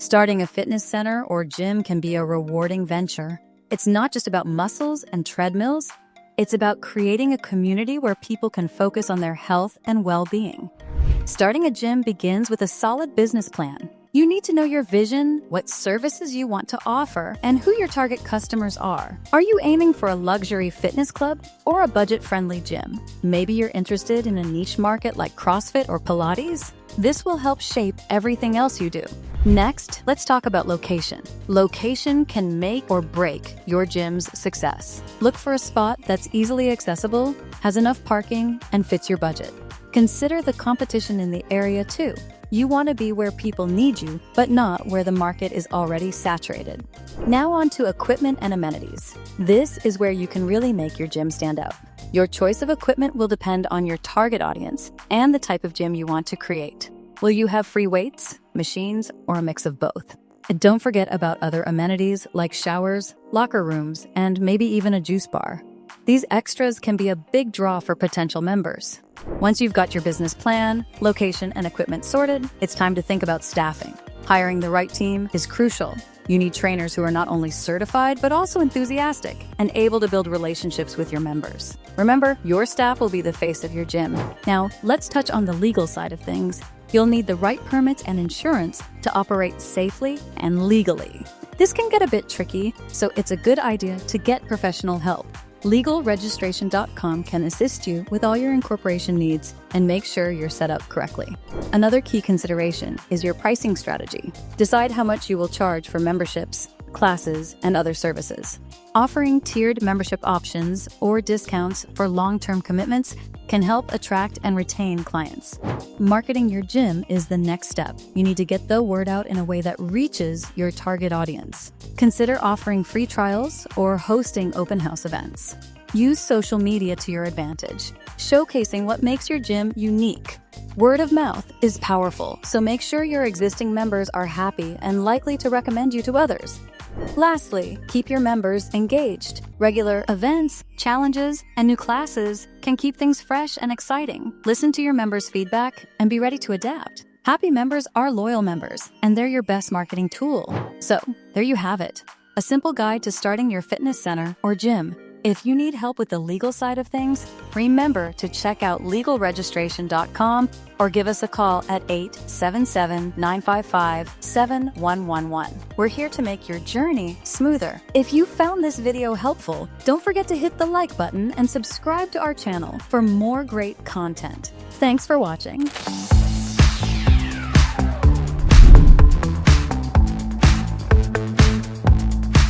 Starting a fitness center or gym can be a rewarding venture. It's not just about muscles and treadmills. It's about creating a community where people can focus on their health and well-being. Starting a gym begins with a solid business plan. You need to know your vision, what services you want to offer, and who your target customers are. Are you aiming for a luxury fitness club or a budget-friendly gym? Maybe you're interested in a niche market like CrossFit or Pilates? This will help shape everything else you do. Next, let's talk about location. Location can make or break your gym's success. Look for a spot that's easily accessible, has enough parking, and fits your budget. Consider the competition in the area too. You want to be where people need you, but not where the market is already saturated. Now on to equipment and amenities. This is where you can really make your gym stand out. Your choice of equipment will depend on your target audience and the type of gym you want to create. Will you have free weights, machines, or a mix of both? And don't forget about other amenities like showers, locker rooms, and maybe even a juice bar. These extras can be a big draw for potential members. Once you've got your business plan, location, and equipment sorted, it's time to think about staffing. Hiring the right team is crucial. You need trainers who are not only certified, but also enthusiastic and able to build relationships with your members. Remember, your staff will be the face of your gym. Now, let's touch on the legal side of things. You'll need the right permits and insurance to operate safely and legally. This can get a bit tricky, so it's a good idea to get professional help. LegalRegistration.com can assist you with all your incorporation needs and make sure you're set up correctly. Another key consideration is your pricing strategy. Decide how much you will charge for memberships, classes, and other services. Offering tiered membership options or discounts for long-term commitments can help attract and retain clients. Marketing your gym is the next step. You need to get the word out in a way that reaches your target audience. Consider offering free trials or hosting open house events. Use social media to your advantage, showcasing what makes your gym unique. Word of mouth is powerful, so make sure your existing members are happy and likely to recommend you to others. Lastly, keep your members engaged. Regular events, challenges, and new classes can keep things fresh and exciting. Listen to your members' feedback and be ready to adapt. Happy members are loyal members, and they're your best marketing tool. So, there you have it. A simple guide to starting your fitness center or gym. If you need help with the legal side of things, remember to check out LegalRegistration.com or give us a call at 877-955-7111. We're here to make your journey smoother. If you found this video helpful, don't forget to hit the like button and subscribe to our channel for more great content. Thanks for watching.